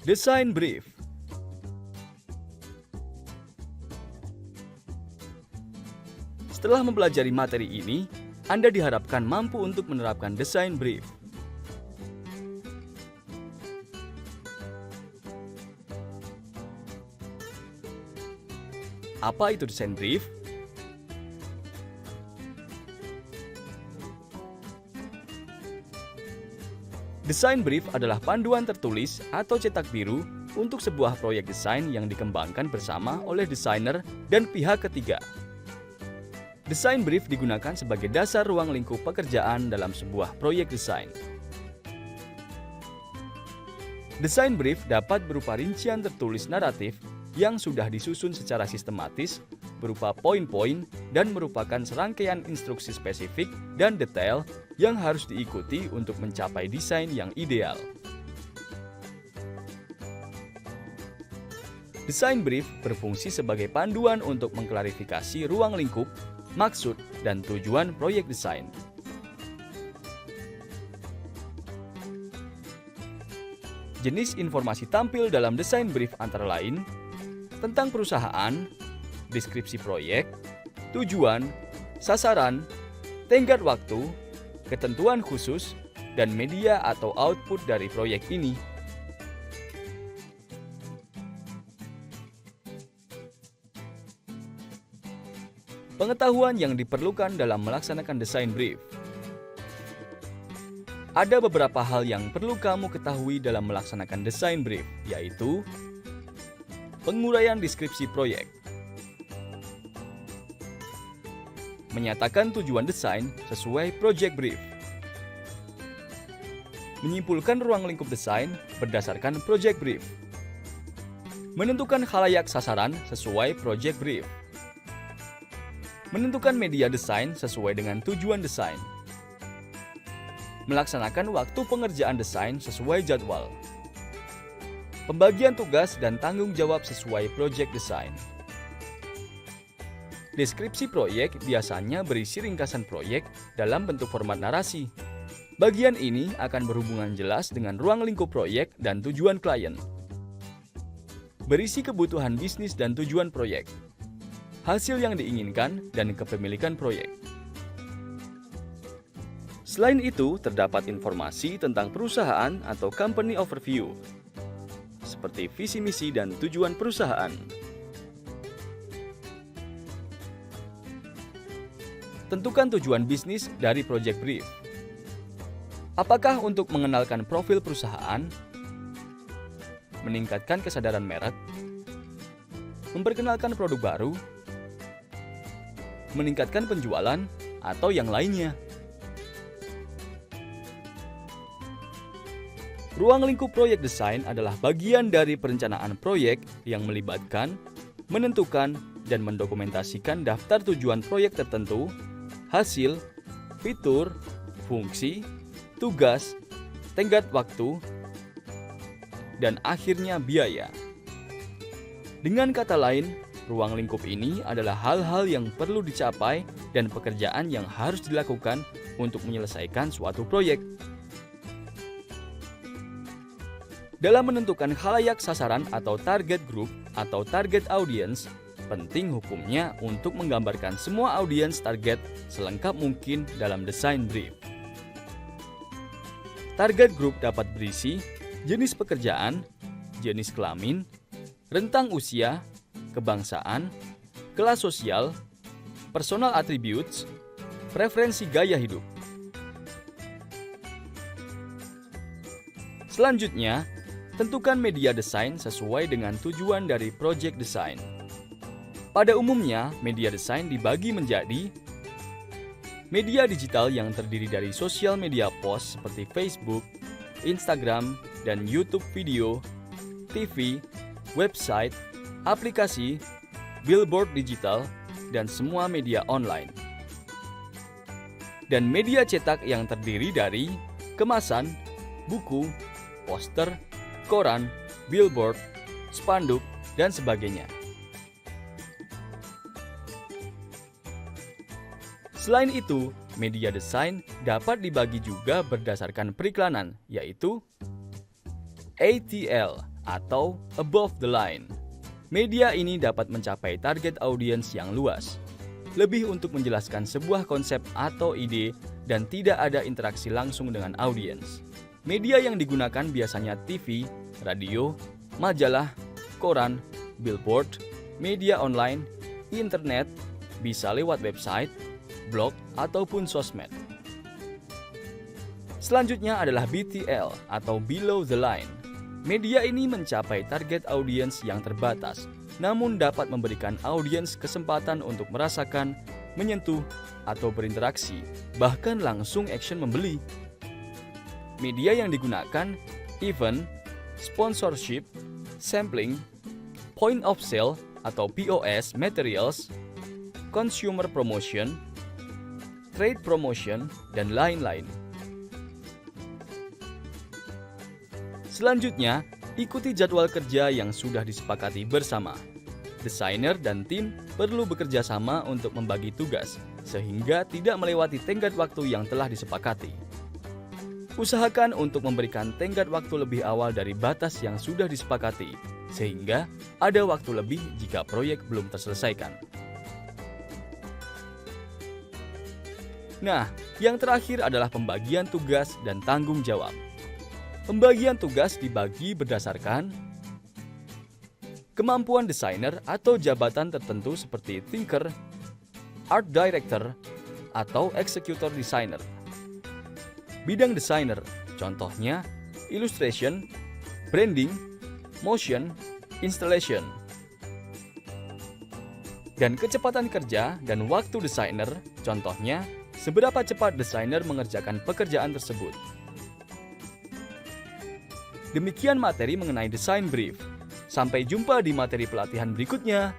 Design brief. Setelah mempelajari materi ini, Anda diharapkan mampu untuk menerapkan design brief. Apa itu design brief? Design brief adalah panduan tertulis atau cetak biru untuk sebuah proyek desain yang dikembangkan bersama oleh desainer dan pihak ketiga. Design brief digunakan sebagai dasar ruang lingkup pekerjaan dalam sebuah proyek desain. Design brief dapat berupa rincian tertulis naratif yang sudah disusun secara sistematis, berupa poin-poin dan merupakan serangkaian instruksi spesifik dan detail yang harus diikuti untuk mencapai desain yang ideal. Design brief berfungsi sebagai panduan untuk mengklarifikasi ruang lingkup, maksud, dan tujuan proyek desain. Jenis informasi tampil dalam design brief antara lain tentang perusahaan, deskripsi proyek, tujuan, sasaran, tenggat waktu, ketentuan khusus, dan media atau output dari proyek ini. Pengetahuan yang diperlukan dalam melaksanakan design brief. Ada beberapa hal yang perlu kamu ketahui dalam melaksanakan design brief, yaitu penguraian deskripsi proyek, menyatakan tujuan desain sesuai project brief, menyimpulkan ruang lingkup desain berdasarkan project brief, menentukan khalayak sasaran sesuai project brief, menentukan media desain sesuai dengan tujuan desain, melaksanakan waktu pengerjaan desain sesuai jadwal, pembagian tugas dan tanggung jawab sesuai project design. Deskripsi proyek biasanya berisi ringkasan proyek dalam bentuk format narasi. Bagian ini akan berhubungan jelas dengan ruang lingkup proyek dan tujuan klien. Berisi kebutuhan bisnis dan tujuan proyek, hasil yang diinginkan, dan kepemilikan proyek. Selain itu, terdapat informasi tentang perusahaan atau company overview, seperti visi misi dan tujuan perusahaan. Tentukan tujuan bisnis dari project brief. Apakah untuk mengenalkan profil perusahaan, meningkatkan kesadaran merek, memperkenalkan produk baru, meningkatkan penjualan, atau yang lainnya? Ruang lingkup proyek desain adalah bagian dari perencanaan proyek yang melibatkan, menentukan, dan mendokumentasikan daftar tujuan proyek tertentu, hasil, fitur, fungsi, tugas, tenggat waktu, dan akhirnya biaya. Dengan kata lain, ruang lingkup ini adalah hal-hal yang perlu dicapai dan pekerjaan yang harus dilakukan untuk menyelesaikan suatu proyek. Dalam menentukan khalayak sasaran atau target group atau target audience, penting hukumnya untuk menggambarkan semua audiens target selengkap mungkin dalam design brief. Target group dapat berisi jenis pekerjaan, jenis kelamin, rentang usia, kebangsaan, kelas sosial, personal attributes, preferensi gaya hidup. Selanjutnya, tentukan media desain sesuai dengan tujuan dari project design. Pada umumnya, media desain dibagi menjadi media digital yang terdiri dari sosial media post seperti Facebook, Instagram, dan YouTube video, TV, website, aplikasi, billboard digital, dan semua media online. Dan media cetak yang terdiri dari kemasan, buku, poster, koran, billboard, spanduk, dan sebagainya. Selain itu, media desain dapat dibagi juga berdasarkan periklanan, yaitu ATL atau above the line. Media ini dapat mencapai target audiens yang luas, lebih untuk menjelaskan sebuah konsep atau ide dan tidak ada interaksi langsung dengan audiens. Media yang digunakan biasanya TV, radio, majalah, koran, billboard, media online, internet, bisa lewat website, blog, ataupun sosmed. Selanjutnya adalah BTL atau below the line. Media ini mencapai target audiens yang terbatas, namun dapat memberikan audiens kesempatan untuk merasakan, menyentuh, atau berinteraksi, bahkan langsung action membeli. Media yang digunakan event, sponsorship, sampling, point of sale atau POS materials, consumer promotion, trade promotion, dan lain-lain. Selanjutnya, ikuti jadwal kerja yang sudah disepakati bersama. Desainer dan tim perlu bekerja sama untuk membagi tugas, sehingga tidak melewati tenggat waktu yang telah disepakati. Usahakan untuk memberikan tenggat waktu lebih awal dari batas yang sudah disepakati, sehingga ada waktu lebih jika proyek belum terselesaikan. Nah, yang terakhir adalah pembagian tugas dan tanggung jawab. Pembagian tugas dibagi berdasarkan kemampuan desainer atau jabatan tertentu seperti thinker, art director, atau executor designer. Bidang desainer, contohnya illustration, branding, motion, installation. Dan kecepatan kerja dan waktu desainer, contohnya seberapa cepat desainer mengerjakan pekerjaan tersebut. Demikian materi mengenai desain brief. Sampai jumpa di materi pelatihan berikutnya.